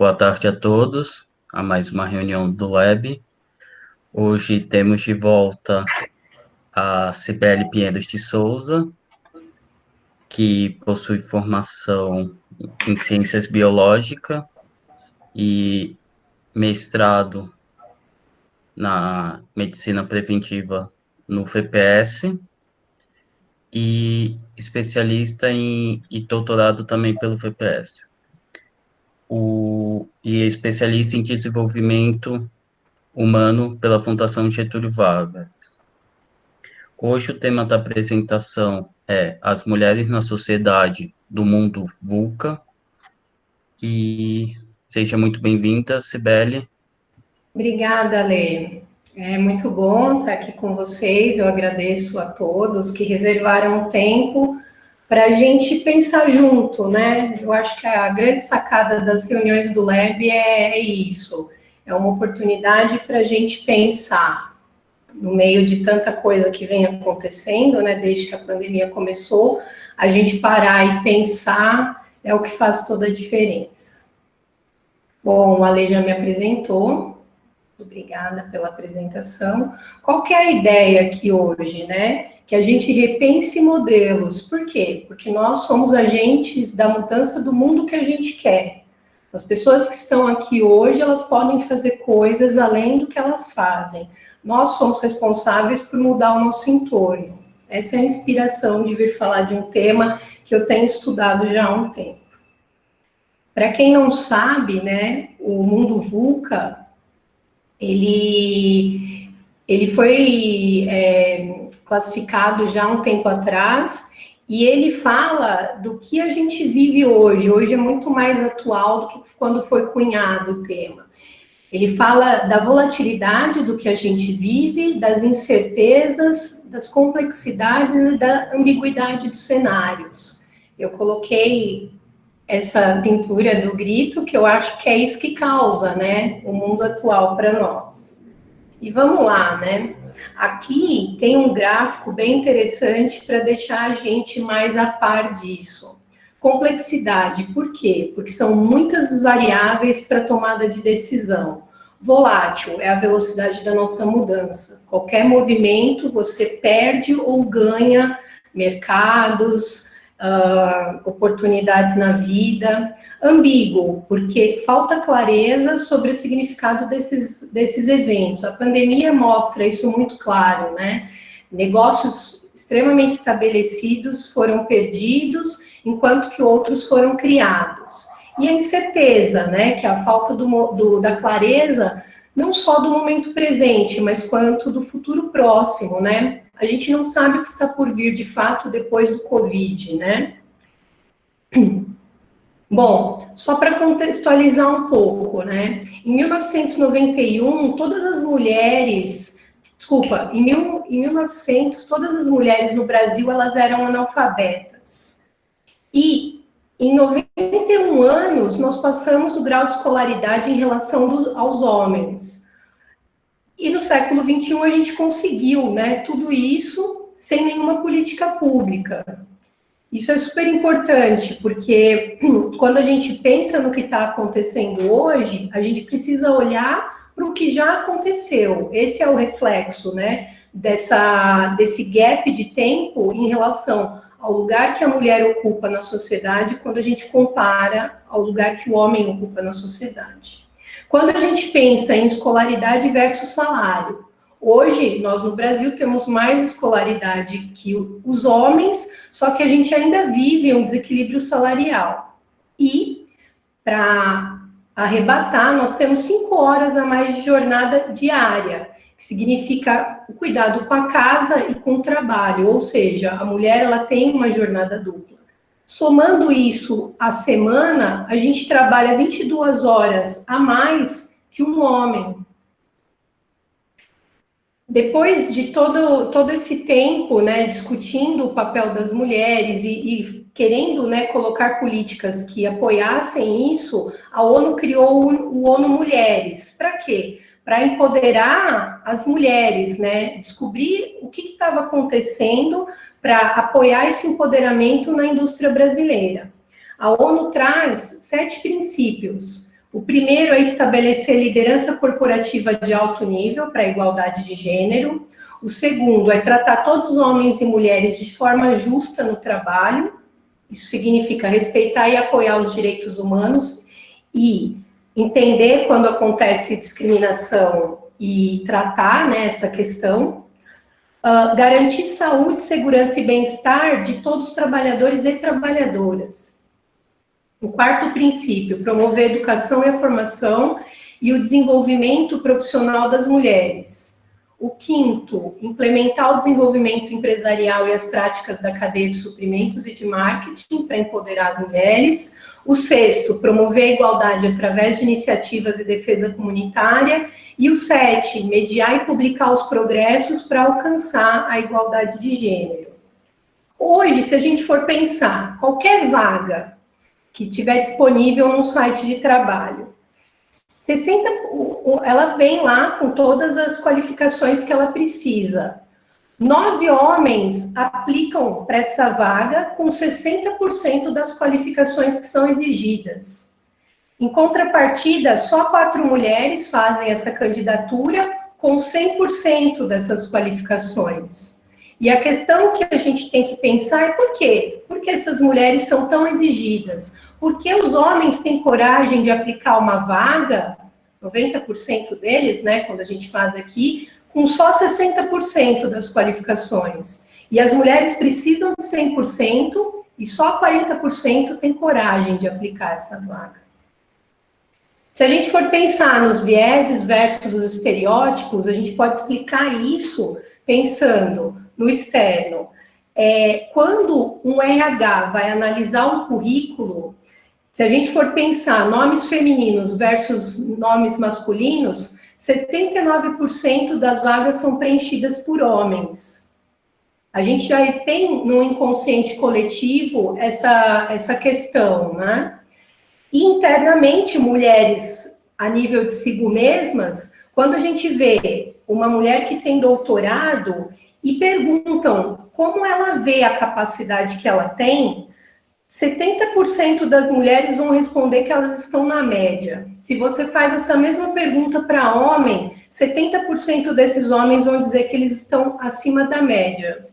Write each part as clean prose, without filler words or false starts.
Boa tarde a todos, a mais uma reunião do Lab. Hoje temos de volta a Cibele Pinheiros de Souza, que possui formação em Ciências Biológicas e mestrado na Medicina Preventiva no FPS e especialista e doutorado também pelo FPS. E é especialista em desenvolvimento humano pela Fundação Getúlio Vargas. Hoje o tema da apresentação é As Mulheres na Sociedade do Mundo VUCA, e seja muito bem-vinda, Cibele. Obrigada, Lê. É muito bom estar aqui com vocês. Eu agradeço a todos que reservaram tempo para a gente pensar junto, né? Eu acho que a grande sacada das reuniões do Lab é isso. É uma oportunidade para a gente pensar no meio de tanta coisa que vem acontecendo, né? Desde que a pandemia começou, a gente parar e pensar é o que faz toda a diferença. Bom, a Lê já me apresentou. Obrigada pela apresentação. Qual que é a ideia aqui hoje, né? Que a gente repense modelos. Por quê? Porque nós somos agentes da mudança do mundo que a gente quer. As pessoas que estão aqui hoje, elas podem fazer coisas além do que elas fazem. Nós somos responsáveis por mudar o nosso entorno. Essa é a inspiração de vir falar de um tema que eu tenho estudado já há um tempo. Para quem não sabe, né, o mundo VUCA, ele foi classificado já há um tempo atrás, e ele fala do que a gente vive hoje. Hoje é muito mais atual do que quando foi cunhado o tema. Ele fala da volatilidade do que a gente vive, das incertezas, das complexidades e da ambiguidade dos cenários. Eu coloquei essa pintura do grito, que eu acho que é isso que causa, né, o mundo atual para nós. E vamos lá, né? Aqui tem um gráfico bem interessante para deixar a gente mais a par disso. Complexidade, por quê? Porque são muitas variáveis para tomada de decisão. Volátil é a velocidade da nossa mudança. Qualquer movimento, você perde ou ganha mercados, oportunidades na vida. Ambíguo, porque falta clareza sobre o significado desses eventos. A pandemia mostra isso muito claro, né? Negócios extremamente estabelecidos foram perdidos, enquanto que outros foram criados. E a incerteza, né? Que é a falta da clareza, não só do momento presente, mas quanto do futuro próximo, né? A gente não sabe o que está por vir de fato depois do Covid, né? Bom, só para contextualizar um pouco, né? Em 1991, todas as mulheres... Desculpa, em 1900, todas as mulheres no Brasil, elas eram analfabetas. E em 91 anos, nós passamos o grau de escolaridade em relação aos homens. E no século XXI a gente conseguiu, né, tudo isso sem nenhuma política pública. Isso é super importante, porque quando a gente pensa no que está acontecendo hoje, a gente precisa olhar para o que já aconteceu. Esse é o reflexo, né, desse gap de tempo em relação ao lugar que a mulher ocupa na sociedade quando a gente compara ao lugar que o homem ocupa na sociedade. Quando a gente pensa em escolaridade versus salário, hoje nós no Brasil temos mais escolaridade que os homens, só que a gente ainda vive um desequilíbrio salarial. E, para arrebatar, nós temos 5 horas a mais de jornada diária, que significa o cuidado com a casa e com o trabalho, ou seja, a mulher ela tem uma jornada dupla. Somando isso à semana, a gente trabalha 22 horas a mais que um homem. Depois de todo esse tempo, né, discutindo o papel das mulheres e querendo, né, colocar políticas que apoiassem isso, a ONU criou o ONU Mulheres. Para quê? Para empoderar as mulheres, né, descobrir o que estava acontecendo para apoiar esse empoderamento na indústria brasileira. A ONU traz 7 princípios. O primeiro é estabelecer liderança corporativa de alto nível para a igualdade de gênero. O segundo é tratar todos os homens e mulheres de forma justa no trabalho. Isso significa respeitar e apoiar os direitos humanos e entender quando acontece discriminação e tratar, né, essa questão. Garantir saúde, segurança e bem-estar de todos os trabalhadores e trabalhadoras. O quarto princípio, promover a educação e a formação e o desenvolvimento profissional das mulheres. O quinto, implementar o desenvolvimento empresarial e as práticas da cadeia de suprimentos e de marketing para empoderar as mulheres. O sexto, promover a igualdade através de iniciativas de defesa comunitária. E o 7, mediar e publicar os progressos para alcançar a igualdade de gênero. Hoje, se a gente for pensar, qualquer vaga que estiver disponível no site de trabalho, ela vem lá com todas as qualificações que ela precisa. 9 homens aplicam para essa vaga com 60% das qualificações que são exigidas. Em contrapartida, só 4 mulheres fazem essa candidatura com 100% dessas qualificações. E a questão que a gente tem que pensar é por quê? Por que essas mulheres são tão exigidas? Por que os homens têm coragem de aplicar uma vaga, 90% deles, né, quando a gente faz aqui, com só 60% das qualificações? E as mulheres precisam de 100% e só 40% têm coragem de aplicar essa vaga. Se a gente for pensar nos vieses versus os estereótipos, a gente pode explicar isso pensando no externo. Quando um RH vai analisar um currículo, se a gente for pensar nomes femininos versus nomes masculinos, 79% das vagas são preenchidas por homens. A gente já tem no inconsciente coletivo essa questão, né? E internamente, mulheres a nível de si mesmas, quando a gente vê uma mulher que tem doutorado e perguntam como ela vê a capacidade que ela tem, 70% das mulheres vão responder que elas estão na média. Se você faz essa mesma pergunta para homem, 70% desses homens vão dizer que eles estão acima da média.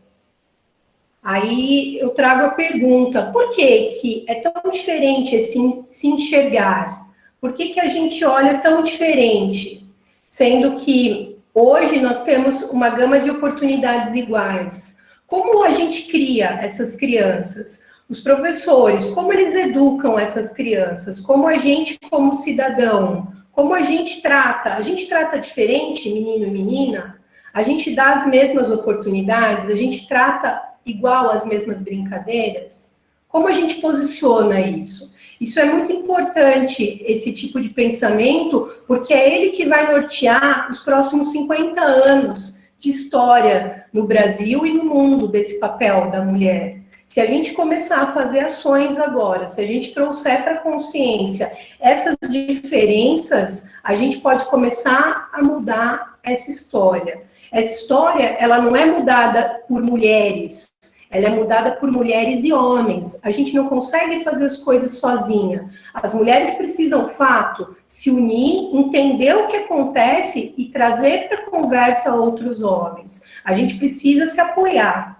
Aí eu trago a pergunta, por que é tão diferente esse se enxergar? Por que a gente olha tão diferente? Sendo que hoje nós temos uma gama de oportunidades iguais. Como a gente cria essas crianças? Os professores, como eles educam essas crianças? Como a gente, como cidadão, como a gente trata? A gente trata diferente, menino e menina? A gente dá as mesmas oportunidades? A gente trata igual as mesmas brincadeiras? Como a gente posiciona isso? Isso é muito importante, esse tipo de pensamento, porque é ele que vai nortear os próximos 50 anos de história no Brasil e no mundo desse papel da mulher. Se a gente começar a fazer ações agora, se a gente trouxer para a consciência essas diferenças, a gente pode começar a mudar essa história. Essa história, ela não é mudada por mulheres, ela é mudada por mulheres e homens. A gente não consegue fazer as coisas sozinha. As mulheres precisam, fato, se unir, entender o que acontece e trazer para a conversa outros homens. A gente precisa se apoiar.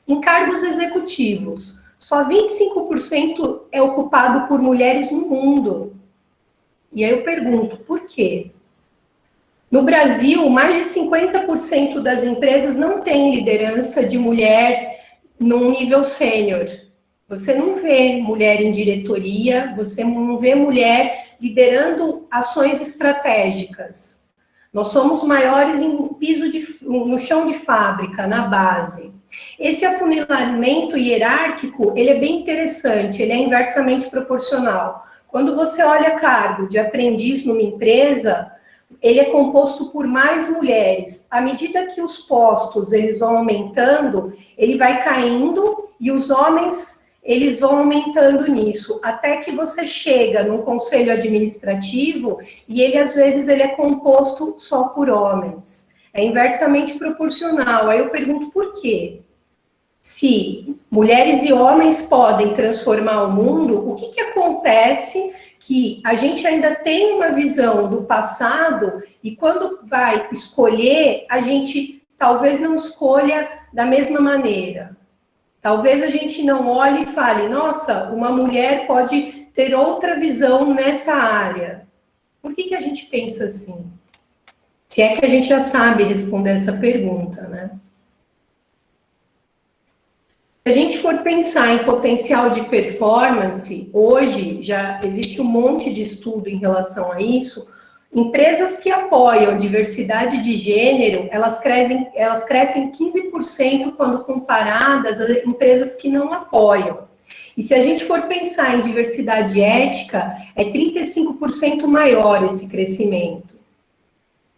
Em cargos executivos, só 25% é ocupado por mulheres no mundo. E aí eu pergunto, por quê? No Brasil, mais de 50% das empresas não têm liderança de mulher num nível sênior. Você não vê mulher em diretoria, você não vê mulher liderando ações estratégicas. Nós somos maiores em no chão de fábrica, na base. Esse afunilamento hierárquico, ele é bem interessante, ele é inversamente proporcional. Quando você olha cargo de aprendiz numa empresa, ele é composto por mais mulheres. À medida que os postos eles vão aumentando, ele vai caindo e os homens eles vão aumentando nisso, até que você chega num conselho administrativo e ele às vezes ele é composto só por homens. É inversamente proporcional. Aí eu pergunto por quê? Se mulheres e homens podem transformar o mundo, o que acontece que a gente ainda tem uma visão do passado e quando vai escolher, a gente talvez não escolha da mesma maneira. Talvez a gente não olhe e fale, nossa, uma mulher pode ter outra visão nessa área. Por que a gente pensa assim? Se é que a gente já sabe responder essa pergunta, né? Se a gente for pensar em potencial de performance, hoje já existe um monte de estudo em relação a isso. Empresas que apoiam diversidade de gênero, elas crescem 15% quando comparadas a empresas que não apoiam. E se a gente for pensar em diversidade ética, é 35% maior esse crescimento.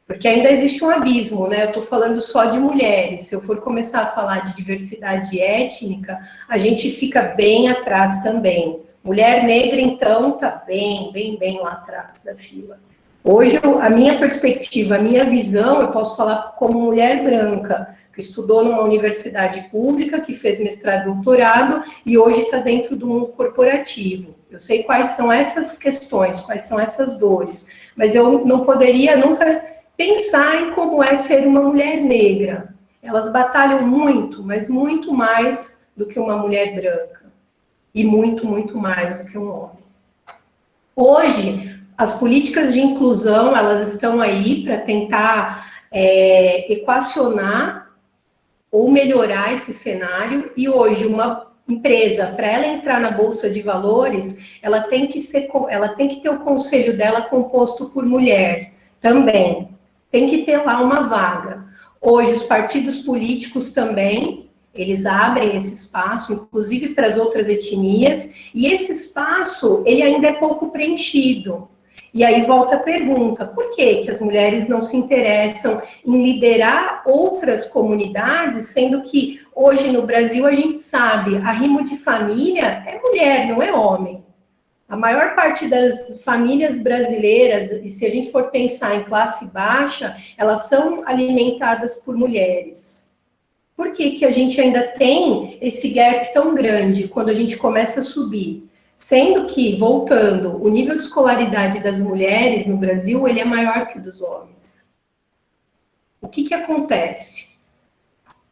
Porque ainda existe um abismo, né? Eu estou falando só de mulheres. Se eu for começar a falar de diversidade étnica, a gente fica bem atrás também. Mulher negra, então, está bem lá atrás da fila. Hoje, a minha perspectiva, a minha visão, eu posso falar como mulher branca, que estudou numa universidade pública, que fez mestrado e doutorado, e hoje está dentro do mundo corporativo. Eu sei quais são essas questões, quais são essas dores, mas eu não poderia nunca pensar em como é ser uma mulher negra. Elas batalham muito, mas muito mais do que uma mulher branca. E muito mais do que um homem. Hoje, as políticas de inclusão, elas estão aí para tentar equacionar ou melhorar esse cenário. E hoje, uma empresa, para ela entrar na Bolsa de Valores, ela tem que ter o conselho dela composto por mulher também. Tem que ter lá uma vaga. Hoje, os partidos políticos também, eles abrem esse espaço, inclusive para as outras etnias, e esse espaço, ele ainda é pouco preenchido. E aí volta a pergunta, por que as mulheres não se interessam em liderar outras comunidades, sendo que hoje no Brasil a gente sabe, arrimo de família é mulher, não é homem. A maior parte das famílias brasileiras, e se a gente for pensar em classe baixa, elas são alimentadas por mulheres. Por que a gente ainda tem esse gap tão grande quando a gente começa a subir? Sendo que, voltando, o nível de escolaridade das mulheres no Brasil, ele é maior que o dos homens. O que acontece?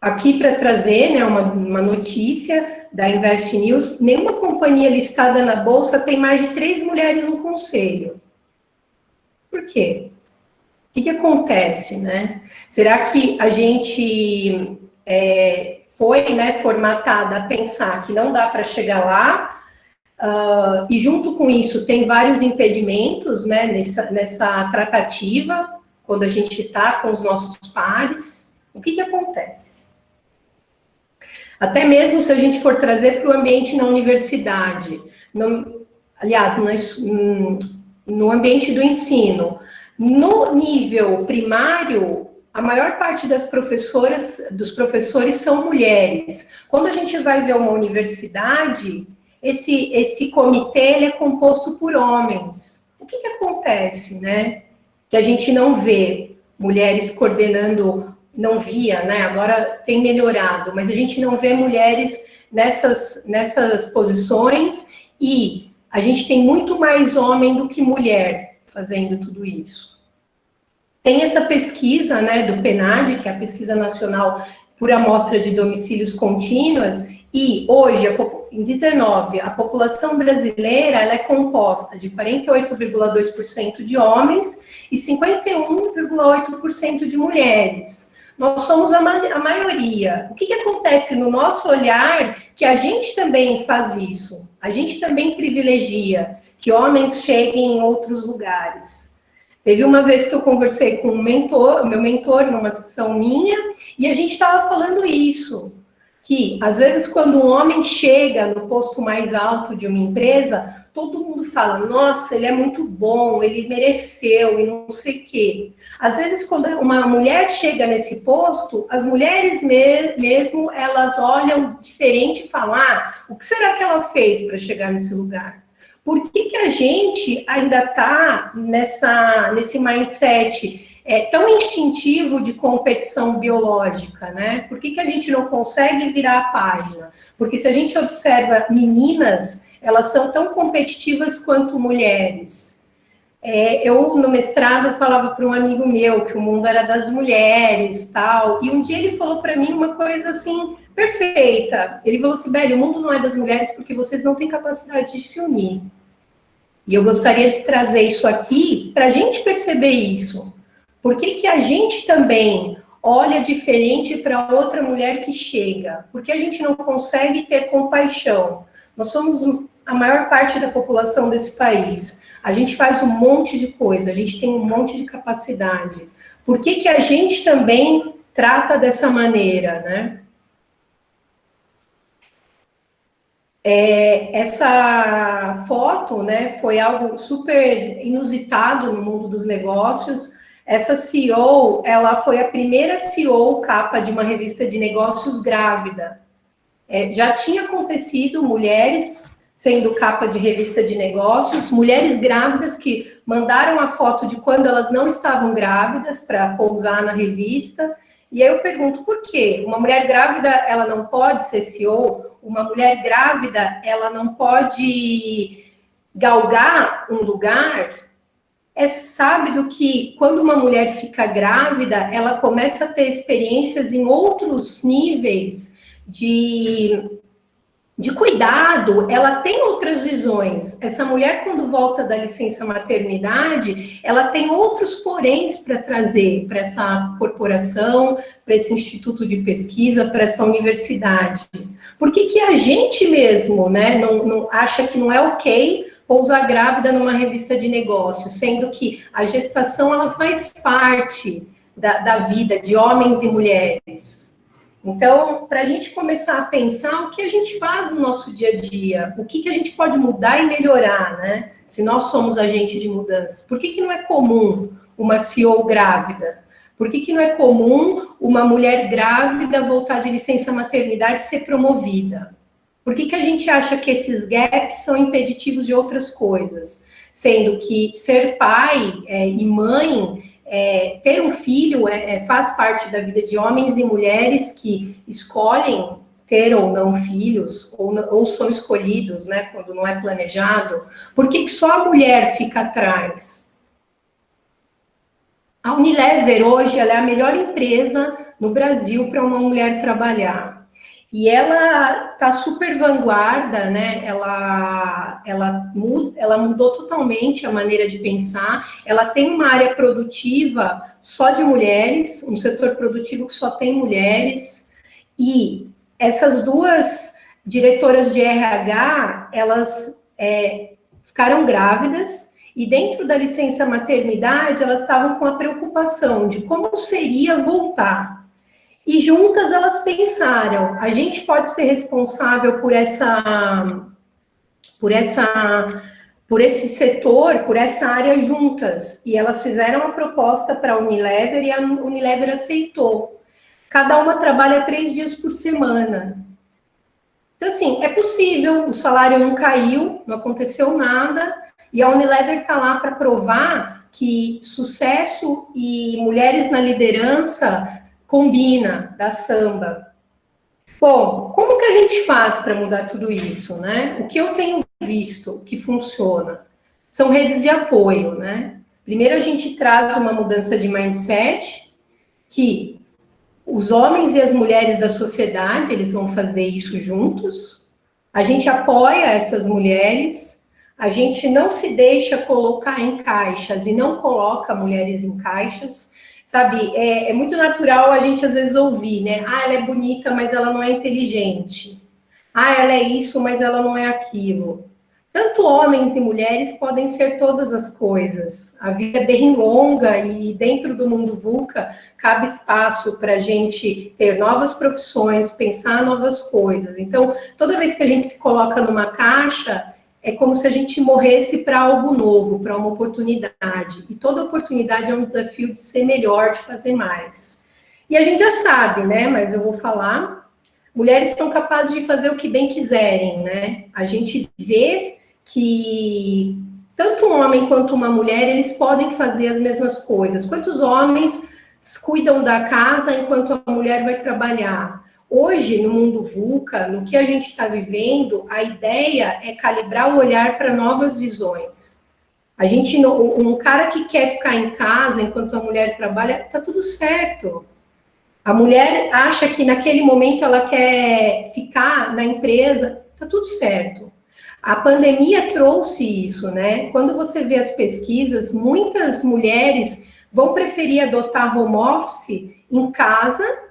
Aqui para trazer, né, uma notícia da Invest News, nenhuma companhia listada na Bolsa tem mais de 3 mulheres no conselho. Por quê? O que acontece, né? Será que a gente foi, né, formatada a pensar que não dá para chegar lá, e junto com isso tem vários impedimentos, né, nessa tratativa, quando a gente está com os nossos pares? O que acontece? Até mesmo se a gente for trazer para o ambiente na universidade, no ambiente do ensino, no nível primário, a maior parte dos professores são mulheres. Quando a gente vai ver uma universidade, esse comitê ele é composto por homens. O que acontece, né? Que a gente não vê mulheres coordenando. Não via, né? Agora tem melhorado, mas a gente não vê mulheres nessas posições e a gente tem muito mais homem do que mulher fazendo tudo isso. Tem essa pesquisa, né, do PNAD, que é a Pesquisa Nacional por Amostra de Domicílios Contínuas, e hoje, em 19, a população brasileira ela é composta de 48,2% de homens e 51,8% de mulheres. Nós somos a maioria. O que acontece no nosso olhar que a gente também faz isso? A gente também privilegia que homens cheguem em outros lugares. Teve uma vez que eu conversei com o meu mentor, numa sessão minha, e a gente estava falando isso, que às vezes quando um homem chega no posto mais alto de uma empresa, todo mundo fala, nossa, ele é muito bom, ele mereceu e não sei o quê. Às vezes, quando uma mulher chega nesse posto, as mulheres mesmo, elas olham diferente e falam, o que será que ela fez para chegar nesse lugar? Por que a gente ainda está nesse mindset tão instintivo de competição biológica, né? Por que a gente não consegue virar a página? Porque se a gente observa meninas, elas são tão competitivas quanto mulheres. Eu, no mestrado, falava para um amigo meu que o mundo era das mulheres, tal, e um dia ele falou para mim uma coisa, assim, perfeita. Ele falou, Sibeli, o mundo não é das mulheres porque vocês não têm capacidade de se unir. E eu gostaria de trazer isso aqui para a gente perceber isso. Por que que a gente também olha diferente para outra mulher que chega? Porque a gente não consegue ter compaixão. Nós somos a maior parte da população desse país. A gente faz um monte de coisa, a gente tem um monte de capacidade. Por que que a gente também trata dessa maneira, né? Essa foto, né, foi algo super inusitado no mundo dos negócios. Essa CEO, ela foi a primeira CEO capa de uma revista de negócios grávida. Já tinha acontecido mulheres sendo capa de revista de negócios, mulheres grávidas que mandaram a foto de quando elas não estavam grávidas para pousar na revista. E aí eu pergunto, por quê? Uma mulher grávida, ela não pode ser CEO? Uma mulher grávida, ela não pode galgar um lugar? É sábio que quando uma mulher fica grávida, ela começa a ter experiências em outros níveis de cuidado, ela tem outras visões. Essa mulher, quando volta da licença maternidade, ela tem outros poréns para trazer para essa corporação, para esse instituto de pesquisa, para essa universidade. Por que que a gente mesmo, né, não acha que não é ok pousar grávida numa revista de negócios, sendo que a gestação ela faz parte da vida de homens e mulheres? Então, para a gente começar a pensar o que a gente faz no nosso dia a dia, o que a gente pode mudar e melhorar, né? Se nós somos agente de mudanças. Por que não é comum uma CEO grávida? Por que não é comum uma mulher grávida voltar de licença maternidade e ser promovida? Por que a gente acha que esses gaps são impeditivos de outras coisas? Sendo que ser pai e mãe... ter um filho faz parte da vida de homens e mulheres que escolhem ter ou não filhos, ou são escolhidos, né, quando não é planejado. Por que só a mulher fica atrás? A Unilever hoje ela é a melhor empresa no Brasil para uma mulher trabalhar. E ela está super vanguarda, né? Ela mudou totalmente a maneira de pensar. Ela tem uma área produtiva só de mulheres, um setor produtivo que só tem mulheres. E essas duas diretoras de RH, elas ficaram grávidas e dentro da licença maternidade elas estavam com a preocupação de como seria voltar. E juntas elas pensaram, a gente pode ser responsável por esse setor, por essa área juntas. E elas fizeram a proposta para a Unilever e a Unilever aceitou. Cada uma trabalha 3 dias por semana. Então, assim, é possível, o salário não caiu, não aconteceu nada, e a Unilever está lá para provar que sucesso e mulheres na liderança combina, da samba. Bom, como que a gente faz para mudar tudo isso, né? O que eu tenho visto que funciona são redes de apoio, né? Primeiro a gente traz uma mudança de mindset, que os homens e as mulheres da sociedade, eles vão fazer isso juntos. A gente apoia essas mulheres, a gente não se deixa colocar em caixas e não coloca mulheres em caixas. Sabe, é muito natural a gente às vezes ouvir, né? Ah, ela é bonita, mas ela não é inteligente. Ah, ela é isso, mas ela não é aquilo. Tanto homens e mulheres podem ser todas as coisas. A vida é bem longa e dentro do mundo VUCA cabe espaço para a gente ter novas profissões, pensar novas coisas. Então, toda vez que a gente se coloca numa caixa, é como se a gente morresse para algo novo, para uma oportunidade. E toda oportunidade é um desafio de ser melhor, de fazer mais. E a gente já sabe, né? Mas eu vou falar. Mulheres são capazes de fazer o que bem quiserem, né? A gente vê que tanto um homem quanto uma mulher, eles podem fazer as mesmas coisas. Quantos homens cuidam da casa enquanto a mulher vai trabalhar? Hoje, no mundo VUCA, no que a gente está vivendo, a ideia é calibrar o olhar para novas visões. A gente, um cara que quer ficar em casa enquanto a mulher trabalha, tá tudo certo. A mulher acha que naquele momento ela quer ficar na empresa, tá tudo certo. A pandemia trouxe isso, né? Quando você vê as pesquisas, muitas mulheres vão preferir adotar home office em casa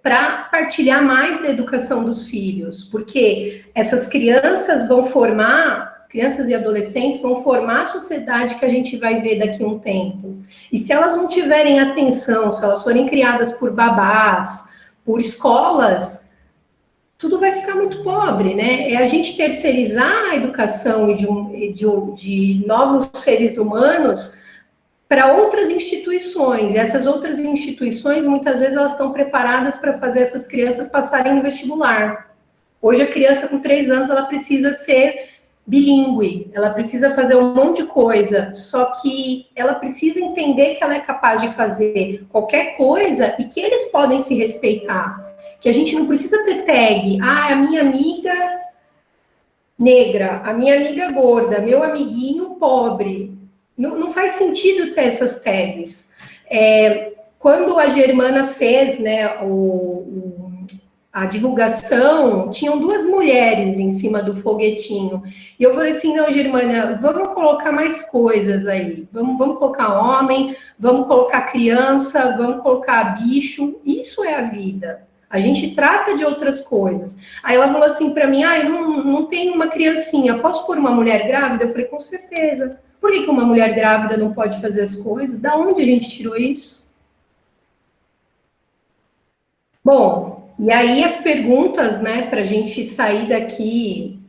para partilhar mais da educação dos filhos, porque essas crianças vão formar, crianças e adolescentes vão formar a sociedade que a gente vai ver daqui a um tempo. E se elas não tiverem atenção, se elas forem criadas por babás, por escolas, tudo vai ficar muito pobre, né? É a gente terceirizar a educação de novos seres humanos para outras instituições, e essas outras instituições, muitas vezes, elas estão preparadas para fazer essas crianças passarem no vestibular. Hoje, a criança com 3 anos, ela precisa ser bilíngue, ela precisa fazer um monte de coisa, só que ela precisa entender que ela é capaz de fazer qualquer coisa e que eles podem se respeitar. Que a gente não precisa ter tag, a minha amiga negra, a minha amiga gorda, meu amiguinho pobre. Não faz sentido ter essas tags. Quando a Germana fez, né, a divulgação, tinham 2 mulheres em cima do foguetinho. E eu falei assim, não, Germana, vamos colocar mais coisas aí. Vamos colocar homem, vamos colocar criança, vamos colocar bicho. Isso é a vida. A gente trata de outras coisas. Aí ela falou assim para mim, não tem uma criancinha, posso pôr uma mulher grávida? Eu falei, com certeza. Por que uma mulher grávida não pode fazer as coisas? Da onde a gente tirou isso? Bom, e aí as perguntas, né, para a gente sair daqui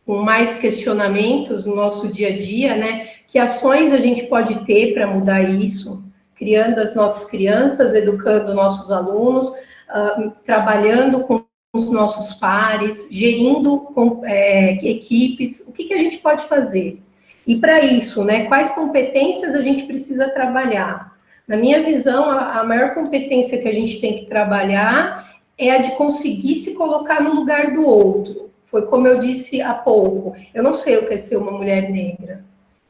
com mais questionamentos no nosso dia a dia, né? Que ações a gente pode ter para mudar isso? Criando as nossas crianças, educando nossos alunos, trabalhando com os nossos pares, gerindo equipes. O que a gente pode fazer? E para isso, né, quais competências a gente precisa trabalhar? Na minha visão, a maior competência que a gente tem que trabalhar é a de conseguir se colocar no lugar do outro. Foi como eu disse há pouco, eu não sei o que é ser uma mulher negra.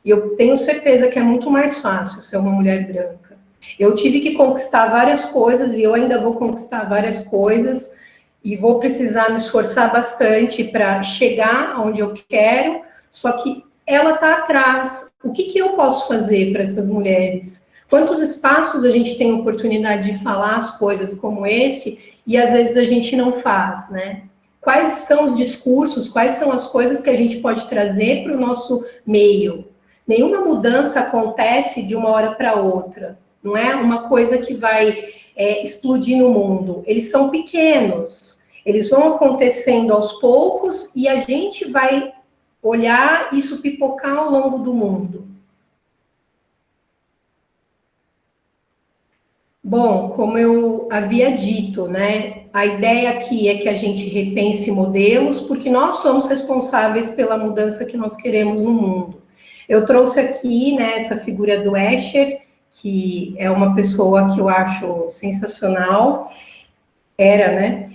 E eu tenho certeza que é muito mais fácil ser uma mulher branca. Eu tive que conquistar várias coisas e eu ainda vou conquistar várias coisas e vou precisar me esforçar bastante para chegar onde eu quero, só que ela está atrás. O que eu posso fazer para essas mulheres? Quantos espaços a gente tem oportunidade de falar as coisas como esse e às vezes a gente não faz, né? Quais são os discursos, quais são as coisas que a gente pode trazer para o nosso meio? Nenhuma mudança acontece de uma hora para outra, não é uma coisa que vai explodir no mundo. Eles são pequenos, eles vão acontecendo aos poucos e a gente vai olhar isso pipocar ao longo do mundo. Bom, como eu havia dito, né, a ideia aqui é que a gente repense modelos, porque nós somos responsáveis pela mudança que nós queremos no mundo. Eu trouxe aqui, né, essa figura do Escher, que é uma pessoa que eu acho sensacional, né?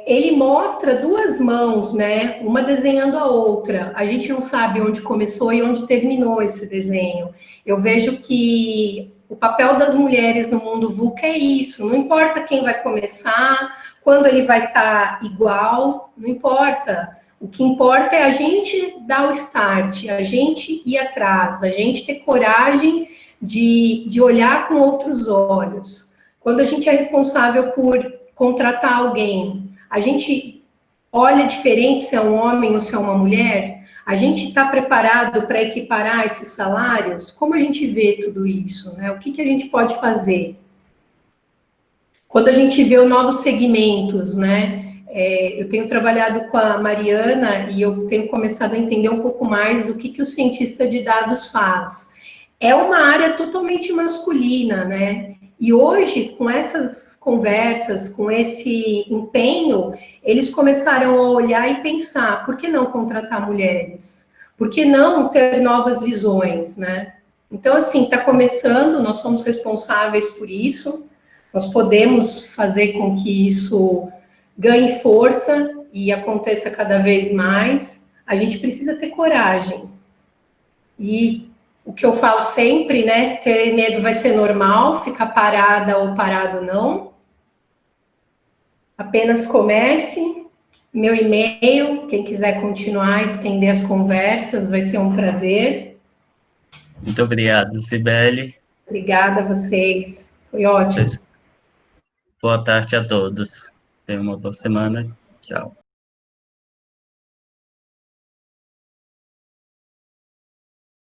Ele mostra 2 mãos, né? Uma desenhando a outra. A gente não sabe onde começou e onde terminou esse desenho. Eu vejo que o papel das mulheres no mundo VUCA é isso. Não importa quem vai começar, quando ele vai estar igual, não importa. O que importa é a gente dar o start, a gente ir atrás, a gente ter coragem de olhar com outros olhos. Quando a gente é responsável por contratar alguém, a gente olha diferente se é um homem ou se é uma mulher? A gente está preparado para equiparar esses salários? Como a gente vê tudo isso, né? O que a gente pode fazer? Quando a gente vê os novos segmentos, né? Eu tenho trabalhado com a Mariana e eu tenho começado a entender um pouco mais o que o cientista de dados faz. É uma área totalmente masculina, né? E hoje, com essas conversas, com esse empenho, eles começaram a olhar e pensar, por que não contratar mulheres? Por que não ter novas visões, né? Então, assim, está começando, nós somos responsáveis por isso, nós podemos fazer com que isso ganhe força e aconteça cada vez mais, a gente precisa ter coragem. E o que eu falo sempre, né? Ter medo vai ser normal, ficar parada ou parado não. Apenas comece. Meu e-mail, quem quiser continuar, estender as conversas, vai ser um prazer. Muito obrigado, Cibele. Obrigada a vocês. Foi ótimo. Boa tarde a todos. Tenham uma boa semana. Tchau.